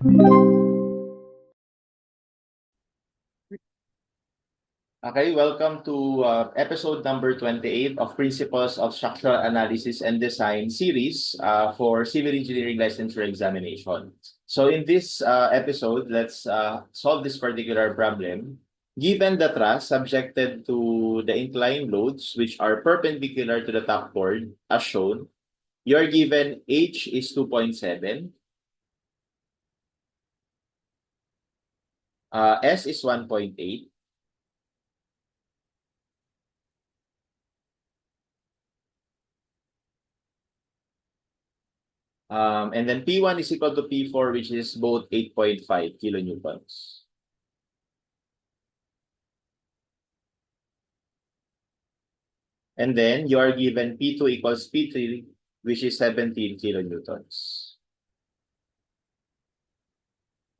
Okay, welcome to episode number 28 of Principles of Structural Analysis and Design series for Civil Engineering Licensure Examination. So in this episode, let's solve this particular problem. Given the truss subjected to the inclined loads, which are perpendicular to the top chord, as shown, you're given H is 2.7, S is 1.8, and then P1 is equal to P4, which is both 8.5 kilonewtons. And then you are given P2 equals P3, which is 17 kilonewtons.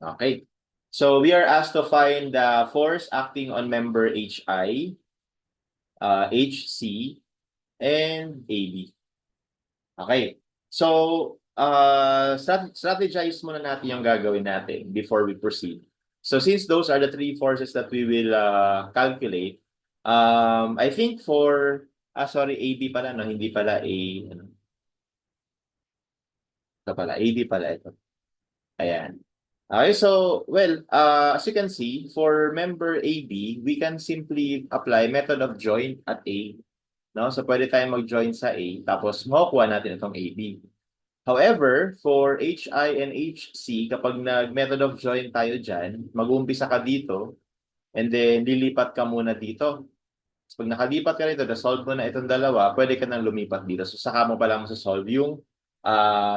Okay. So we are asked to find the force acting on member HI, HC, and AB. Okay. So, strategize muna natin yung gagawin natin before we proceed. So since those are the three forces that we will calculate, I think for, sorry, AB pala, no? Hindi pala A, ano? Ito pala, AB pala ito. Ayan. Okay, so, well, as you can see, for member AB, we can simply apply method of joint at A. No? So, pwede tayong mag-join sa A, tapos makukuha natin itong AB. However, for HI and HC, kapag nag-method of join tayo dyan, mag-uumpisa ka dito, and then lilipat ka muna dito. So, pag nakalipat ka rito, na-solve mo na itong dalawa, pwede ka nang lumipat dito. So, saka mo pa lang solve yung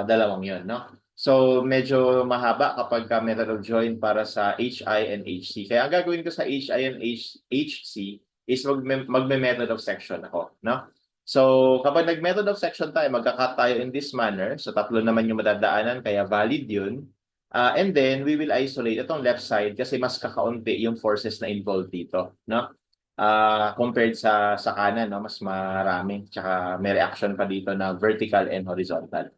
dalawang yon, no? So, medyo mahaba kapag ka method of join para sa HI and HC. Kaya ang gagawin ko sa HI and HC is magme-method of section ako, no? So, kapag nag-method of section tayo, magka-cut tayo in this manner. So, tatlo naman yung madadaanan, kaya valid yun. And then, we will isolate itong left side kasi mas kakaunti yung forces na involved dito, no? Compared sa kanan, no? Mas marami. Tsaka may reaction pa dito na vertical and horizontal.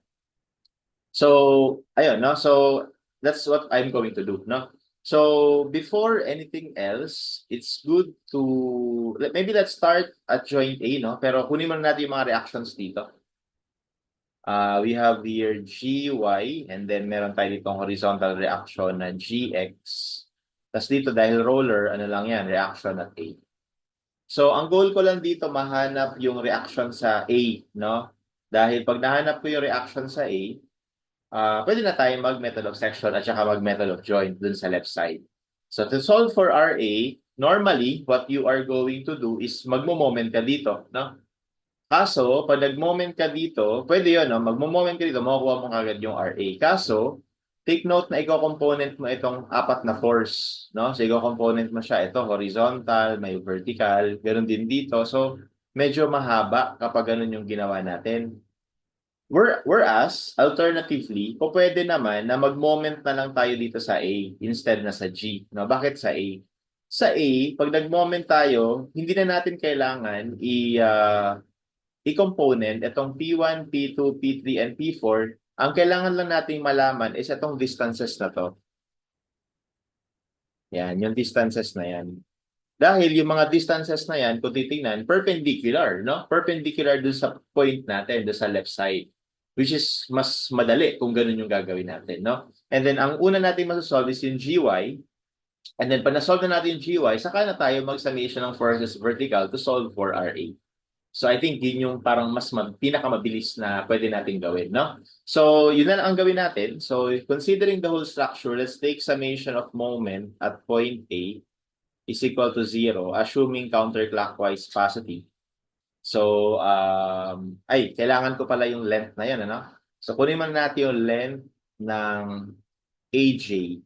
So, ayun, no? So, that's what I'm going to do, no? So, before anything else, it's good to, maybe let's start at joint A, no? Pero kunin muna natin yung mga reactions dito. We have here GY, and then meron tayo ditong horizontal reaction na GX. Tapos dito, dahil roller, ano lang yan, reaction at A. So, ang goal ko lang dito, mahanap yung reaction sa A, no? Dahil pag nahanap ko yung reaction sa A, pwede na tayo mag-method of section at saka mag-method of joint dun sa left side. So, to solve for RA, normally, what you are going to do is magmo-moment ka dito, no? Kaso, pag nag-moment ka dito, pwede yun, no? Magmo-moment ka dito, makukuha mo kagad yung RA. Kaso, take note na i-component mo itong apat na force, no? So, i-component mo siya. Ito, horizontal, may vertical, ganoon din dito. So, medyo mahaba kapag ganun yung ginawa natin. Whereas, alternatively, po pwede naman na mag-moment na lang tayo dito sa A instead na sa G. No? Bakit sa A? Sa A, pag nag-moment tayo, hindi na natin kailangan i-component itong P1, P2, P3, and P4. Ang kailangan lang nating malaman is itong distances na to. Yan, yung distances na yan. Dahil yung mga distances na yan, kung titingnan, perpendicular, no? Perpendicular dun sa point natin, dun sa left side. Which is mas madali kung ganun yung gagawin natin, no? And then, ang una natin masasolve is yung GY. And then, pag nasolve na natin yung GY, saka na tayo mag-summation ng forces vertical to solve for RA. So, I think yun yung parang mas pinakamabilis na pwede natin gawin, no? So, yun na lang ang gawin natin. So, considering the whole structure, let's take summation of moment at point A is equal to 0, assuming counterclockwise positive. So, kailangan ko pala yung length na yan, ano? So, kunin man natin yung length ng AJ,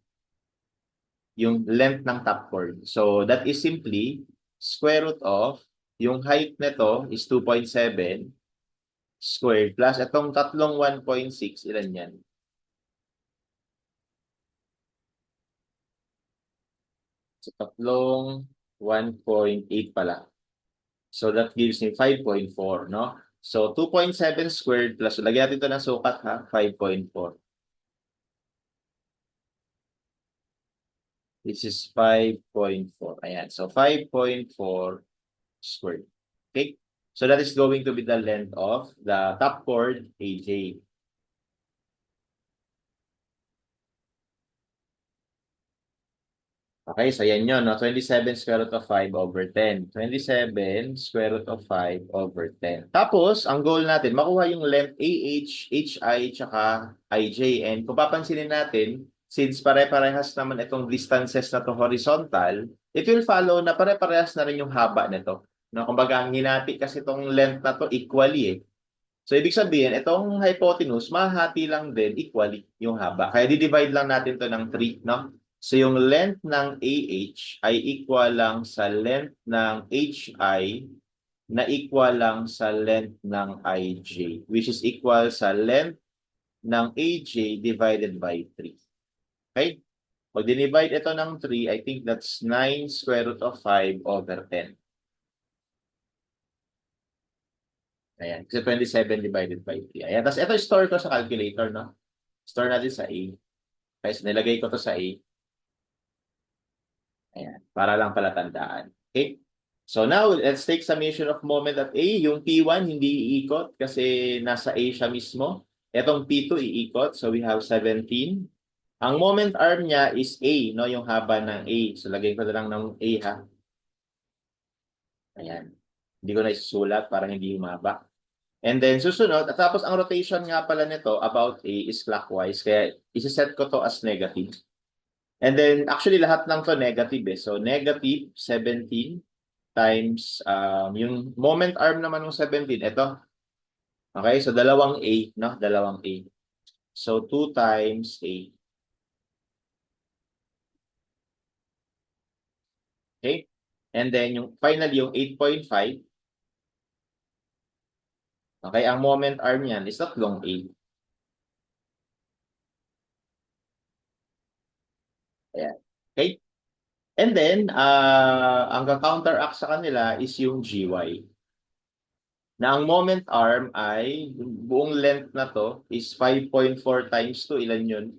yung length ng top chord. So, that is simply square root of, yung height nito is 2.7 squared plus itong tatlong 1.6, ilan yan? So, tatlong 1.8 pala. So that gives me 5.4, no? So 2.7 squared plus, lagyan natin ito ng sukat ha, 5.4. This is 5.4. Ayan. So, 5.4 squared. Okay? So, that is going to be the length of the top chord, AJ. Okay, so yan yun, no? 27 square root of 5 over 10. 27 square root of 5 over 10. Tapos, ang goal natin, makuha yung length AH, HI, tsaka IJ. And kung papansinin natin, since pare-parehas naman itong distances na to horizontal, it will follow na pare-parehas na rin yung haba nito. No? Kumbaga, ang hinati kasi itong length na to equally eh. So, ibig sabihin, itong hypotenuse, mahati lang din equally yung haba. Kaya di-divide lang natin to ng 3, no? So, yung length ng AH ay equal lang sa length ng HI na equal lang sa length ng IJ, which is equal sa length ng AJ divided by 3. Okay? Pag dinivide ito ng 3, I think that's 9 square root of 5 over 10. Ayan. Kasi 27 divided by 3. Ayan. Tapos ito store ko sa calculator, no? Store natin sa A. Okay, so nilagay ko to sa A. Ayan. Para lang pala tandaan. Okay? So now, let's take summation of moment at A. Yung P1 hindi iikot kasi nasa A siya mismo. Etong P2 iikot. So we have 17. Ang moment arm niya is A, no? Yung haba ng A. So lagay ko na lang ng A, ha? Ayan. Hindi ko na isusulat para hindi humaba. And then susunod, at tapos ang rotation nga pala nito about A is clockwise. Kaya isa-set ko to as negative. And then actually lahat ng to negative eh. So negative 17 times yung moment arm naman ng 17. Ito. Okay, so dalawang A, no? Dalawang A. So 2 times A. Okay? And then yung finally yung 8.5. Okay, ang moment arm niyan is tatlong A. Ayan. Okay? And then, ang counteract sa kanila is yung GY. Na ang moment arm ay, buong length na to is 5.4 times 2. Ilan yun?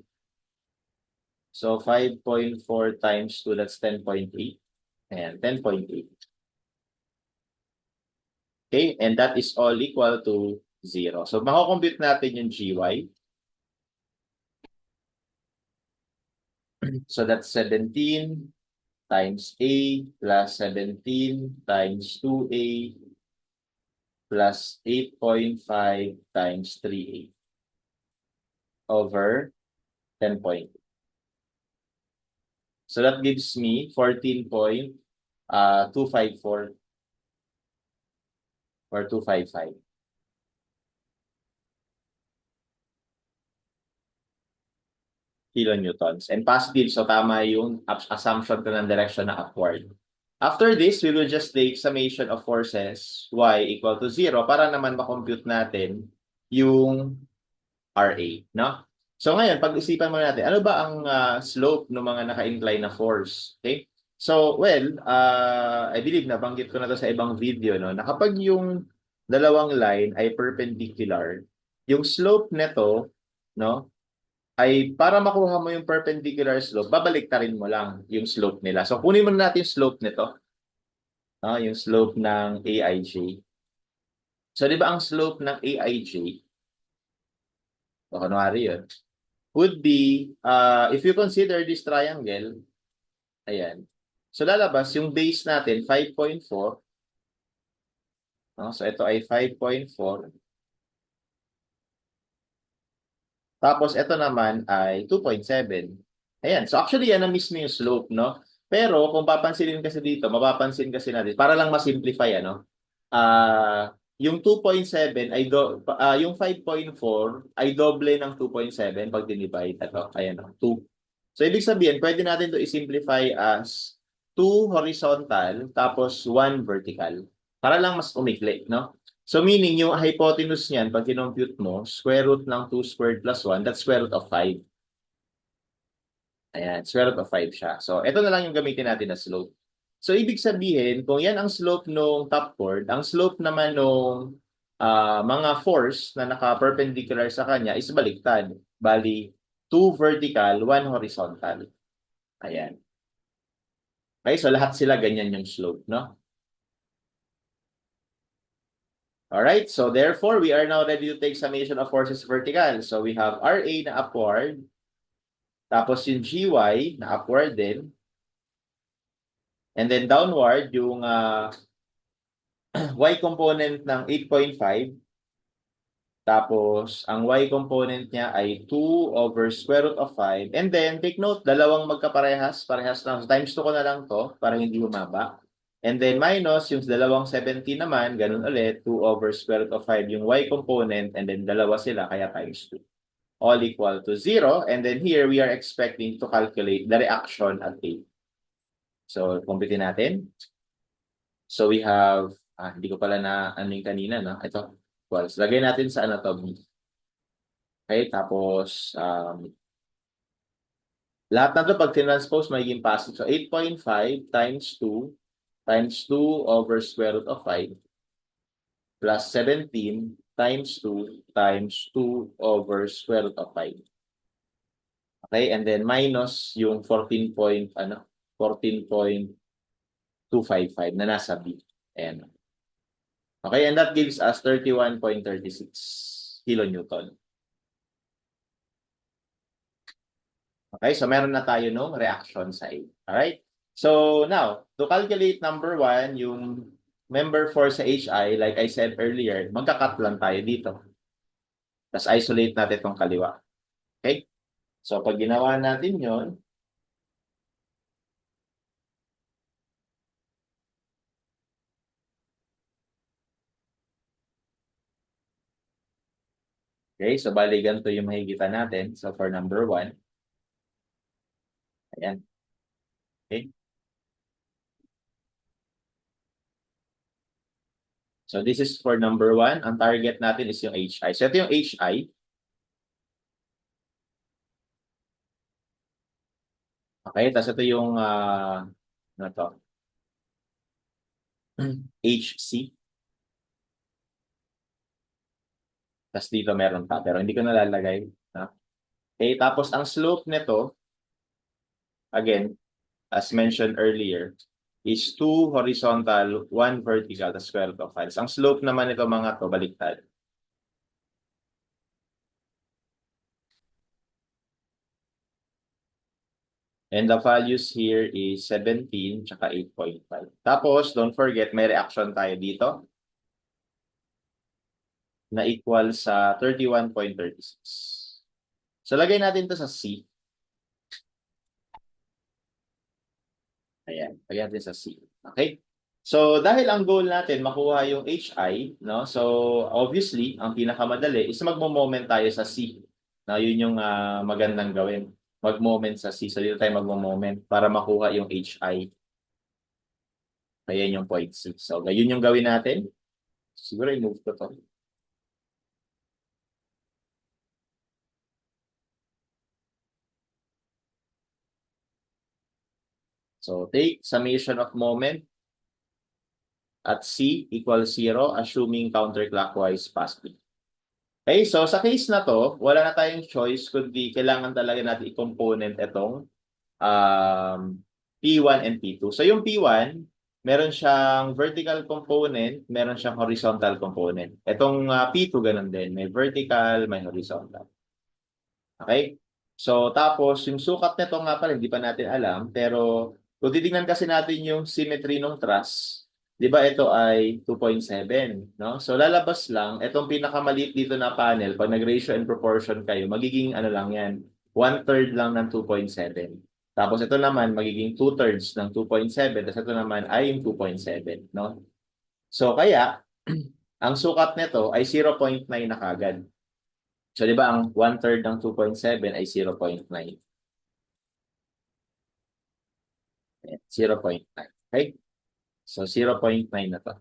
So, 5.4 times 2, that's 10.8. Ayan, 10.8. Okay, and that is all equal to 0. So, makakompute natin yung GY. So, that's 17 times A plus 17 times 2A plus 8.5 times 3A over 10.8. So that gives me 14.254 or 255 kilonewtons. And positive, so tama yung assumption ko ng direction na upward. After this, we will just take summation of forces y equal to 0 para naman makompute natin yung RA, no? So ngayon, pag-isipan muna natin, ano ba ang slope ng mga naka-incline na force? Okay? So, well, I believe nabanggit ko na to sa ibang video, no? Na kapag yung dalawang line ay perpendicular, yung slope nito, no, ay para makuha mo yung perpendicular slope, babaliktarin mo lang yung slope nila. So, kunin mo na natin yung slope nito, no? Yung slope ng AIJ. So, di ba ang slope ng AIJ, o kunwari yun, would be, if you consider this triangle, ayan. So, lalabas yung base natin, 5.4. No? So, ito ay 5.4. Tapos, ito naman ay 2.7. Ayan. So, actually, yan ang mismo yung slope, no? Pero, kung papansinin kasi dito, mapapansin kasi natin, para lang ma-simplify, ano? Yung 2.7 ay, yung 5.4 ay doble ng 2.7 pag dinivide. Ito, ayan, 2. So, ibig sabihin, pwede natin to i-simplify as 2 horizontal tapos 1 vertical. Para lang mas umikli, no? So, meaning, yung hypotenuse niyan, pag kinompute mo, square root ng 2 squared plus 1, that's square root of 5. Ayan, square root of 5 siya. So, ito na lang yung gamitin natin na slope. So, ibig sabihin, kung yan ang slope nung top chord, ang slope naman nung mga force na naka-perpendicular sa kanya is baliktad. Bali, 2 vertical, 1 horizontal. Ayan. Okay, so lahat sila ganyan yung slope, no? Alright, so therefore, we are now ready to take summation of forces vertical. So we have RA na upward, tapos yung GY na upward din, and then downward, yung Y component ng 8.5, tapos ang Y component niya ay 2 over square root of 5. And then, take note, dalawang magkaparehas, parehas lang. So, times 2 ko na lang to para hindi bumaba. And then, minus yung dalawang 17 naman, ganun ulit, 2 over square root of 5 yung Y component, and then dalawa sila, kaya times 2. All equal to 0. And then here, we are expecting to calculate the reaction at A. So, kumpitin natin. So, we have, hindi ko pala na ano yung kanina, no? Ito, equals. Lagay natin sa ano to, okay, tapos lahat na to pag tinranspose magiging positive. So 8.5 times 2 times 2 over square root of 5 plus 17 times 2 times 2 over square root of 5. Okay, and then minus yung 14.255 na nasa B. Ayan. Okay, and that gives us 31.36 kilonewton. Okay, so meron na tayo nung reaction sa A. Alright? So now, to calculate number 1, yung member force sa HI, like I said earlier, magka-cut lang tayo dito. Tapos isolate natin itong kaliwa. Okay? So pag ginawa natin yon, okay, so bali ganito yung mahigitan natin. So for number 1, ayan. Okay? So this is for number 1. Ang target natin is yung HI. So ito yung HI. Okay, tapos ito yung ano to? HC. Tapos dito meron pa, pero hindi ko nalalagay. No? Okay, tapos ang slope nito, again, as mentioned earlier, is 2 horizontal, 1 vertical, the square root of 5. Ang slope naman ito mga to, baliktad. And the values here is 17 tsaka 8.5. Tapos, don't forget, may reaction tayo dito na equal sa 31.36. So, lagay natin to sa C. Ayan, lagay natin sa C. Okay? So, dahil ang goal natin makuha yung HI, no? So, obviously, ang pinakamadali is magmo-moment tayo sa C. Na yun yung magandang gawin. Mag-moment sa C. So, dito tayo magmo-moment para makuha yung HI. Kaya yung point C. So, yun yung gawin natin. Siguro i-move ko to. So, take summation of moment at C equals 0, assuming counterclockwise past B. Okay, so sa case na to, wala na tayong choice kundi kailangan talaga natin i-component itong P1 and P2. So yung P1, meron siyang vertical component, meron siyang horizontal component. Itong P2 ganun din, may vertical, may horizontal. Okay? So tapos yung sukat nito nga pala hindi pa natin alam, pero kung titingnan kasi natin yung symmetry ng truss, 'di ba ito ay 2.7, no? So lalabas lang itong pinakamaliit dito na panel pag nag-ratio and proportion kayo, magiging ano lang 'yan, 1/3 lang ng 2.7. Tapos ito naman magiging 2/3 ng 2.7, tapos ito naman ay yung 2.7, no? So kaya ang sukat nito ay 0.9 na kagad. So, di ba, ang 1/3 ng 2.7 ay 0.9. 0.9. Okay? So, 0.9 na to.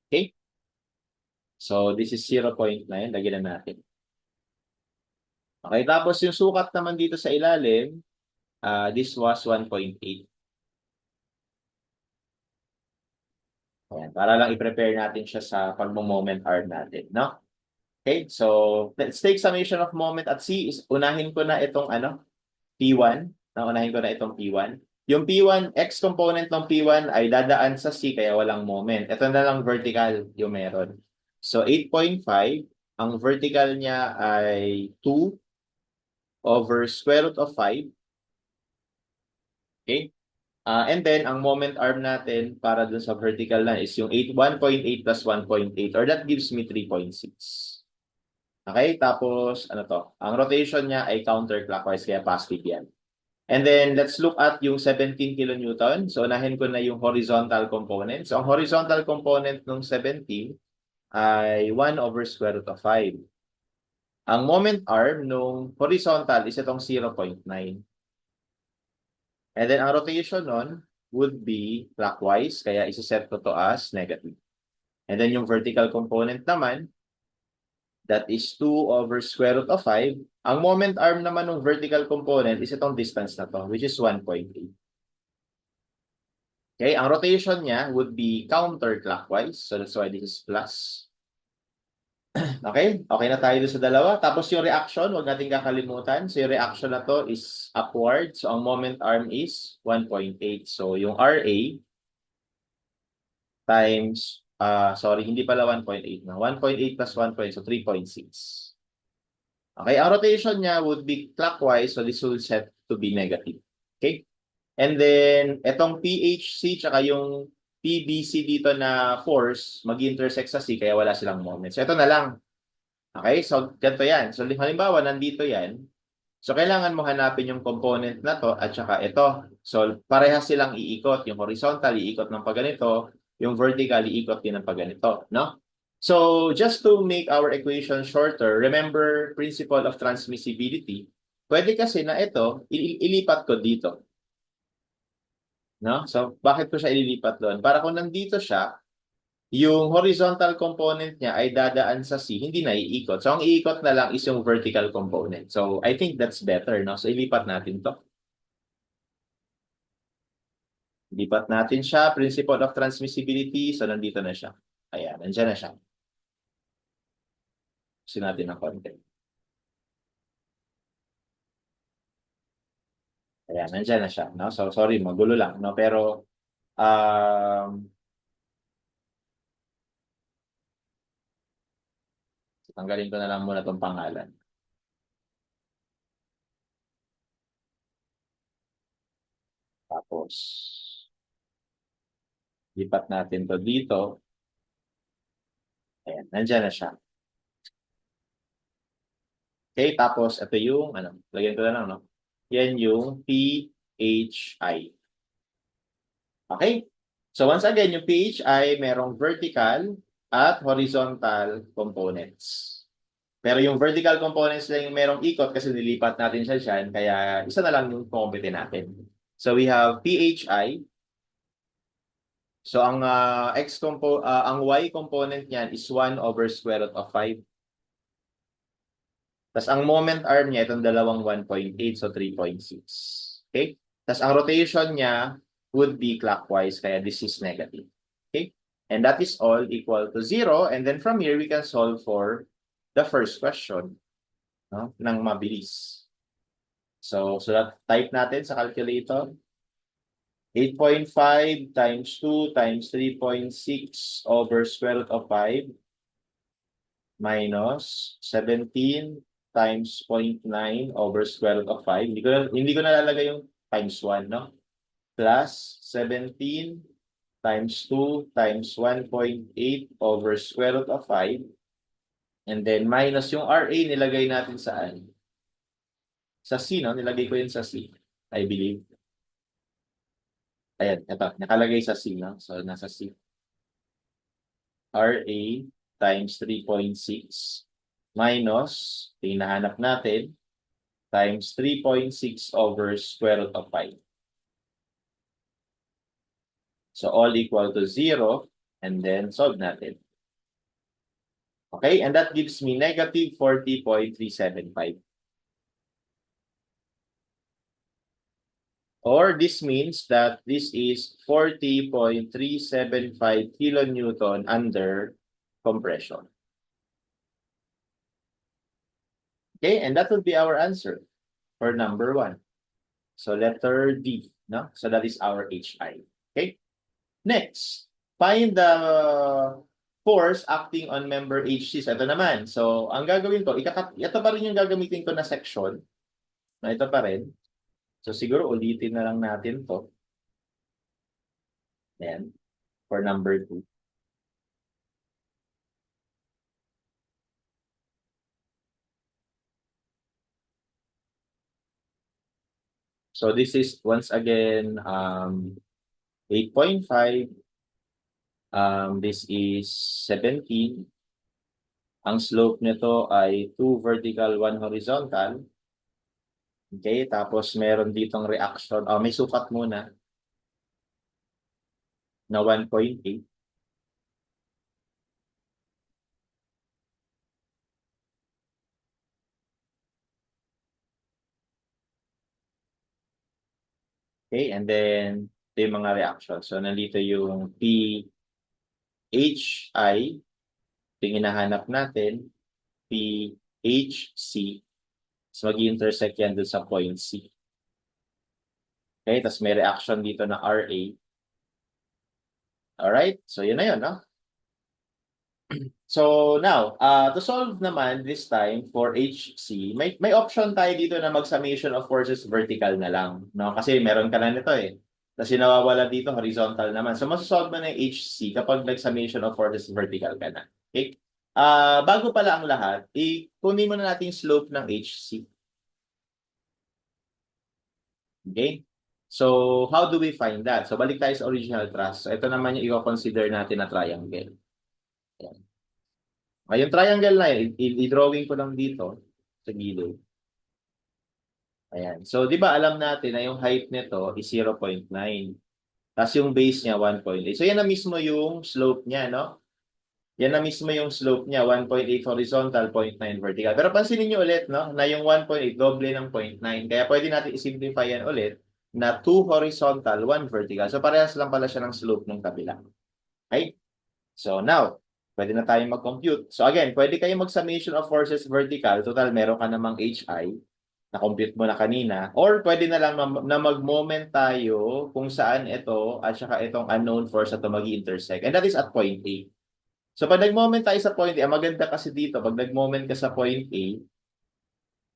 Okay? So, this is 0.9. Lagyan na natin. Okay, tapos yung sukat naman dito sa ilalim, this was 1.8. Ayan, para lang i-prepare natin siya sa pag-moment arm natin, no? Okay, so let's take summation of moment at C. Unahin ko na itong P1. Unahin ko na itong P1. Yung P1, X component ng P1 ay dadaan sa C kaya walang moment. Ito na lang vertical yung meron. So 8.5, ang vertical niya ay 2 over square root of 5. Okay? And then, ang moment arm natin para dun sa vertical na is yung 1.8 plus 1.8 or that gives me 3.6. Okay? Tapos, ano to? Ang rotation niya ay counterclockwise kaya positive yan. And then, let's look at yung 17 kilonewton. So, unahin ko na yung horizontal component. So, ang horizontal component ng 17 ay 1 over square root of 5. Ang moment arm nung horizontal is itong 0.9. And then, ang rotation nun would be clockwise, kaya isa-set ko to as negative. And then, yung vertical component naman, that is 2 over square root of 5. Ang moment arm naman ng vertical component is itong distance na to, which is 1.8. Okay, ang rotation niya would be counterclockwise. So, that's why this is plus. Okay? Okay na tayo sa dalawa. Tapos yung reaction, huwag natin kakalimutan. So yung reaction na to is upward. So ang moment arm is 1.8. So yung RA times, sorry, hindi pala 1.8 na. 1.8 plus 1.8, so 3.6. Okay, ang rotation niya would be clockwise. So this will set to be negative. Okay? And then, etong PHC tsaka yung PBC dito na force, mag-intersect sa C, kaya wala silang moment. So ito na lang. Okay, so ganito yan. So halimbawa, nandito yan. So kailangan mo hanapin yung component na to at saka ito. So parehas silang iikot. Yung horizontal, iikot ng pagganito. Yung vertical, iikot din ng pagganito. No? So just to make our equation shorter, remember principle of transmissibility. Pwede kasi na ito, ilipat ko dito. No? So bakit ko siya ililipat doon? Para kung nandito siya, yung horizontal component niya ay dadaan sa C, hindi na iikot. So, ang iikot na lang is yung vertical component. So, I think that's better, no? So, ilipat natin to. Ilipat natin siya. Principle of transmissibility. So, nandito na siya. Ayan, nandiyan na siya. Gusto natin ng konti. Ayan, nandiyan na siya, no? So, sorry, magulo lang, no? Pero, tanggalin ko na lang muna itong pangalan. Tapos, lipat natin to dito. Ayan, nandiyan na siya. Okay, tapos ito yung, lagyan ko na lang, no? Yan yung PHI. Okay? So once again, yung PHI, merong vertical at horizontal components. Pero yung vertical components lang yung merong ikot kasi nilipat natin siya dyan, kaya isa na lang yung kumpite natin. So we have PHI. So ang ang Y component niyan is 1 over square root of 5. Tapos ang moment arm niya, itong dalawang 1.8, so 3.6. Okay? Tapos ang rotation niya would be clockwise, kaya this is negative. Okay? And that is all equal to 0. And then from here, we can solve for the first question, no? Nang mabilis. So that type natin sa calculator. 8.5 times 2 times 3.6 over square root of 5 minus 17 times 0.9 over square root of 5. Hindi ko nalalagay yung times 1, no? Plus 17 times 2 times 1.8 over square root of 5. And then minus yung RA nilagay natin saan? Sa C, no? Nilagay ko yun sa C, I believe. Ayan, ito. Nakalagay sa C, no? So, nasa C. RA times 3.6 minus, hinahanap natin, times 3.6 over square root of 5. So all equal to 0, and then solve natin. Okay, and that gives me negative 40.375. Or this means that this is 40.375 kilonewton under compression. Okay, and that will be our answer for number 1. So letter D, no? So that is our HI. Okay? Next, find the force acting on member HC. So ito naman. So ang gagawin ko, ito pa rin yung gagamitin ko na section. Na ito pa rin. So siguro ulitin na lang natin to. Ayan. For number 2. So this is once again 8.5. This is 17. Ang slope nito ay 2 vertical, 1 horizontal. Okay, tapos meron ditong reaction. May sukat muna na 1.8. Okay, and then ito yung mga reaction. So nandito yung PHI, yung hinahanap natin, PHC. So mag-intersect yan dun sa point C. Okay, tapos may reaction dito na RA. Alright, so yun na yun, no? So now, to solve naman this time for HC, may option tayo dito na mag-summation of forces vertical na lang, no? Kasi meron ka na nito eh. Kasi nawawala dito horizontal naman. So masosolve mo na yung HC kapag nag-summation of forces vertical ka na. Okay? Bago pala ang lahat, kunin muna natin yung slope ng HC. Okay? So, how do we find that? So, balik tayo sa original thrust. So, ito naman yung i-consider natin na triangle. Ayan. Yung triangle na yun, i-drawing ko lang dito sa gilid. Ayan. So, di ba alam natin na yung height nito is 0.9. Tapos yung base niya 1.8. So, yan na mismo yung slope niya, no? Yan na mismo yung slope niya, 1.8 horizontal, 0.9 vertical. Pero pansinin niyo ulit, no, na yung 1.8 doble ng 0.9. Kaya pwede natin i-simplify yan ulit na 2 horizontal, 1 vertical. So, parehas lang pala siya ng slope ng kabila. Okay? So, now, pwede na tayong mag-compute. So, again, pwede kayong mag-summation of forces vertical. Total, meron ka namang HI. Na-compute mo na kanina. Or pwede na lang na mag-moment tayo kung saan ito at saka itong unknown force na ito mag-intersect. And that is at point A. So pag nag-moment tayo sa point A, maganda kasi dito, pag nag-moment ka sa point A,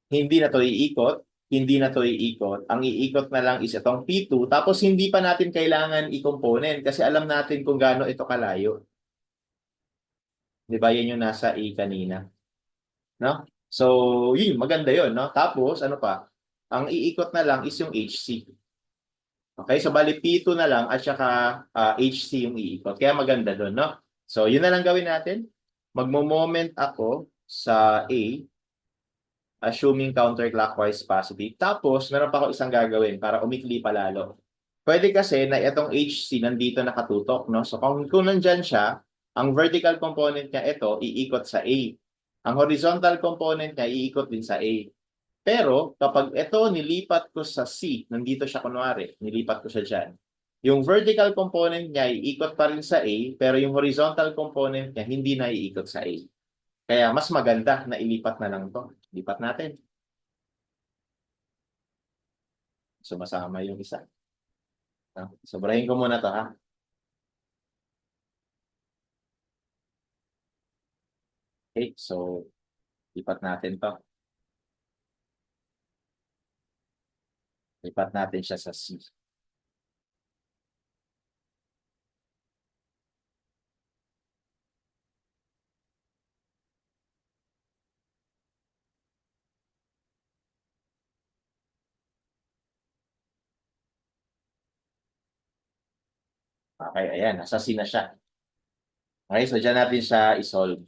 hindi na to iikot, hindi na to iikot. Ang iikot na lang is itong P2, tapos hindi pa natin kailangan i-component kasi alam natin kung gaano ito kalayo. Di ba? Yan yung nasa A kanina. No? So, yun, maganda yun, no? Tapos, ano pa? Ang iikot na lang is yung HC. Okay, so bali P2 na lang at saka HC yung iikot. Kaya maganda doon, no? So, yun na lang gawin natin. Magmo-moment ako sa A, assuming counterclockwise positive. Tapos, meron pa ako isang gagawin para umikli pa lalo. Pwede kasi na itong HC nandito nakatutok, no? So, kung nandyan siya, ang vertical component niya ito, iikot sa A. Ang horizontal component niya, iikot din sa A. Pero, kapag ito nilipat ko sa C, nandito siya kunwari, nilipat ko siya dyan. Yung vertical component niya, iikot pa rin sa A, pero yung horizontal component niya, hindi na iikot sa A. Kaya mas maganda na ilipat na lang to. Lipat natin. So, masama yung isa. Sobrahin ko muna to, ha? Okay, so, lipat natin to. Lipat natin siya sa C. Okay, ayan. Nasa C na siya. Okay, so dyan natin siya isolve.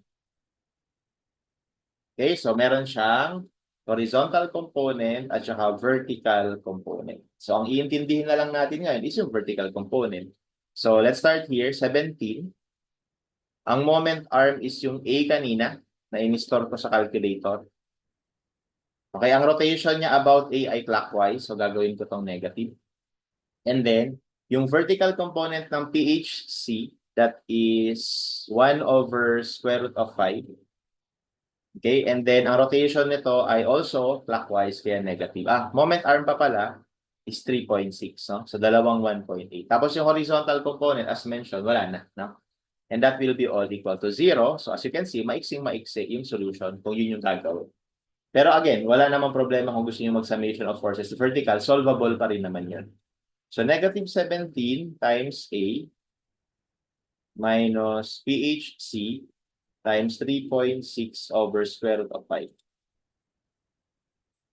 Okay, so meron siyang horizontal component at saka vertical component. So ang iintindihin na lang natin ngayon is yung vertical component. So let's start here, 17. Ang moment arm is yung A kanina na in-store ko sa calculator. Okay, ang rotation niya about A ay clockwise. So gagawin ko tong negative. And then, yung vertical component ng PHC, that is 1 over square root of 5. Okay, and then ang rotation nito ay also clockwise, kaya negative. Moment arm pa pala is 3.6, no? So, dalawang 1.8. Tapos yung horizontal component, as mentioned, wala na, no? And that will be all equal to 0. So, as you can see, maiksing-maiksi yung solution kung yun yung gagawin. Pero again, wala namang problema kung gusto nyo mag-summation of forces vertical, solvable pa rin naman yun. So, negative 17 times A minus PHC times 3.6 over square root of 5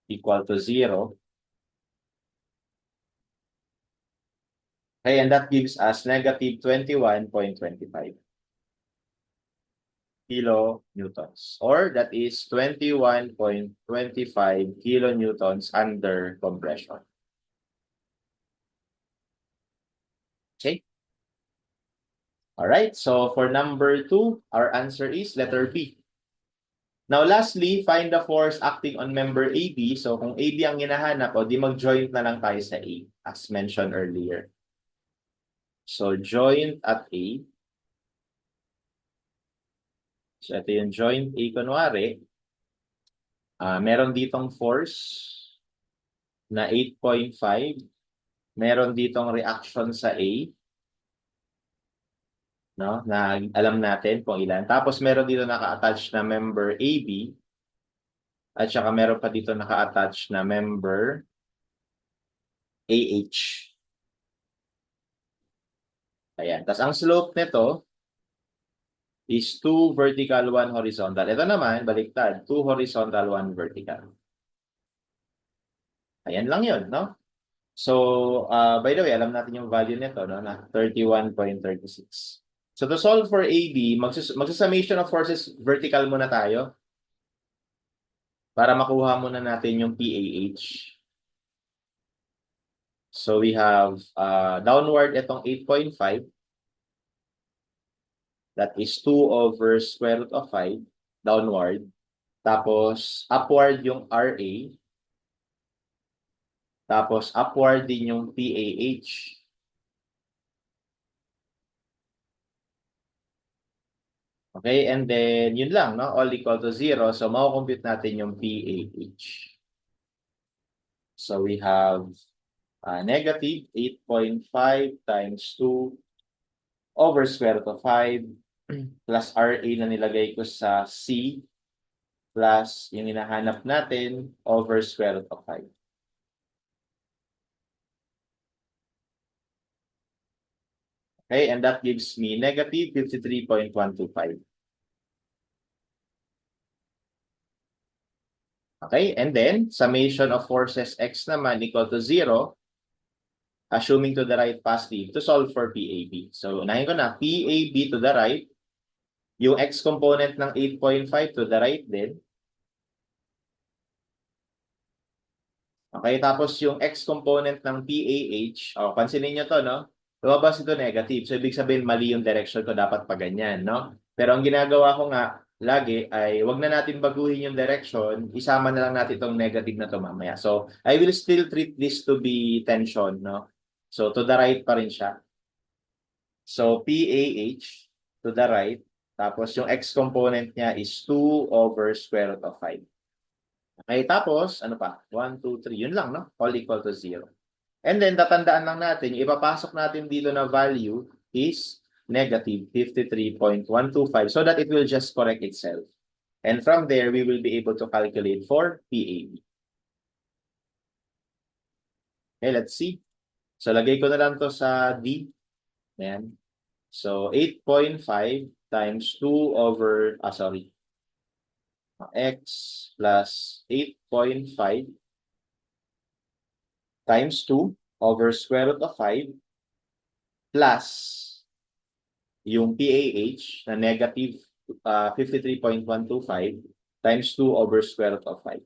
equal to 0. Okay, and that gives us negative 21.25 kilonewtons. Or that is 21.25 kilonewtons under compression. Okay? Alright, so for number 2, our answer is letter B. Now lastly, find the force acting on member AB. So kung AB ang hinahanap, o di mag-joint na lang tayo sa A, as mentioned earlier. So joint at A. So ito yung joint A, kunwari. Meron ditong force na 8.5. Meron ditong reaction sa A. No? Na alam natin kung ilan. Tapos meron dito naka-attach na member AB. At saka meron pa dito naka-attach na member AH. Ayan. Tapos ang slope nito is 2 vertical, 1 horizontal. Ito naman, baliktad. 2 horizontal, 1 vertical. Ayan lang yun, no? So, by the way, alam natin yung value nito, no? Na 31.36. So, to solve for AB, magsusummation of forces vertical muna tayo para makuha muna natin yung PAH. So, we have downward itong 8.5. That is 2 over square root of 5 downward. Tapos, upward yung RA. Tapos, upward din yung PAH. Okay, and then, yun lang, no? All equal to 0. So, makukompute natin yung PAH. So, we have negative 8.5 times 2 over square root of 5 plus RA na nilagay ko sa C plus yung hinahanap natin over square root of 5. Okay, and that gives me negative 53.125. Okay, and then summation of forces X naman equal to 0, assuming to the right positive, to solve for PAB. So, unahin ko na, PAB to the right, yung X component ng 8.5 to the right din. Okay, tapos yung X component ng PAH, pansinin nyo to, no? Lumabas ito negative. So, ibig sabihin, mali yung direction ko, dapat pa ganyan, no? Pero ang ginagawa ko nga, lagi ay wag na natin baguhin yung direction, isama na lang natin itong negative na to mamaya. So, I will still treat this to be tension, no? So, to the right pa rin siya. So, PAH to the right, tapos yung X component niya is 2 over square root of 5. Okay, tapos, ano pa? 1, 2, 3. Yun lang, no? All equal to 0. And then, tatandaan lang natin, yung ipapasok natin dito na value is negative 53.125 so that it will just correct itself. And from there, we will be able to calculate for PAB. Okay, let's see. So, lagay ko na lang to sa D. Ayan. So, 8.5 times 2 over, X plus 8.5 times 2 over square root of 5 plus yung PAH na negative 53.125 times 2 over square root of 5.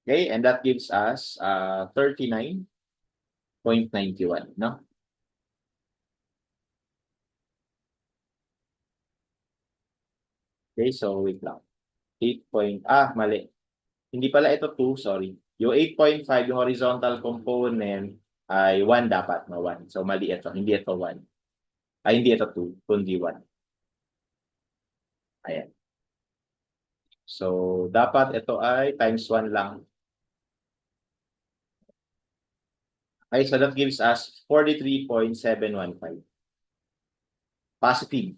Okay, and that gives us 39.91, no? Okay, so wait lang. 8 mali. Hindi pala ito 2, sorry. Yung 8.5, yung horizontal component ay 1 dapat, no? 1. So mali ito, hindi ito 1. Ay, hindi ito 2, kundi 1. Ayan. So, dapat ito ay times 1 lang. Okay, so that gives us 43.715. Positive.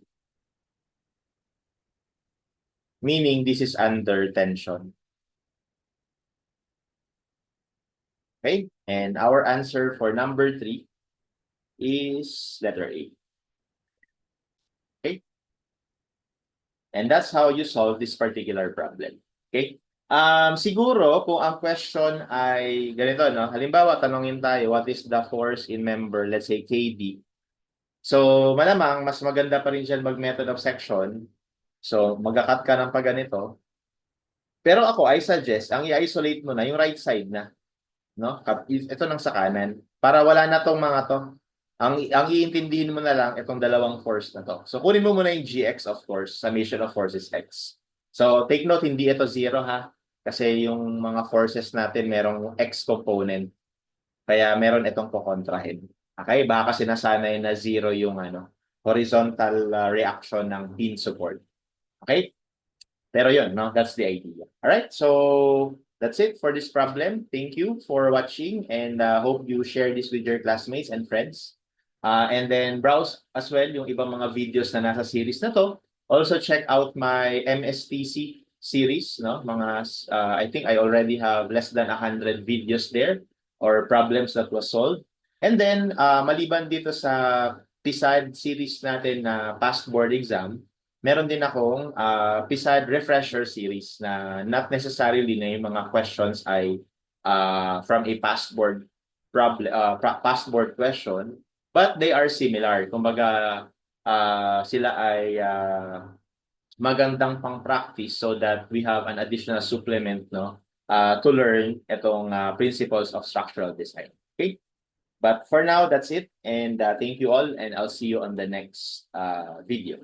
Meaning this is under tension. Okay? And our answer for number 3 is letter A. Okay? And that's how you solve this particular problem. Okay? Siguro, kung ang question ay ganito, no? Halimbawa, tanongin tayo, what is the force in member, let's say, KD? So, malamang, mas maganda pa rin dyan mag-method of section. So, magka-cut ka ng pagganito. Pero ako, I suggest, ang i-isolate mo na yung right side na. No? Ito nang sa kanan. Para wala na tong mga to. Ang iintindihin mo na lang itong dalawang force na to. So kunin mo muna yung gx of course, summation of forces x. So take note, hindi ito 0 ha. Kasi yung mga forces natin merong x component. Kaya meron itong kukontrahin. Okay? Baka sinasanay na 0 yung horizontal reaction ng pin support. Okay? Pero yun, no? That's the idea. Alright, so that's it for this problem. Thank you for watching and hope you share this with your classmates and friends. And then browse as well yung ibang mga videos na nasa series na to. Also check out my MSTC series, no? I think I already have less than 100 videos there or problems that was solved. And then maliban dito sa PSAD series natin na past board exam, meron din akong PSAD refresher series na not necessarily na yung mga questions ay from a past board question, but they are similar. Kumbaga, sila ay magandang pang-practice so that we have an additional supplement, no, to learn itong principles of structural design. Okay? But for now, that's it. And thank you all, and I'll see you on the next video.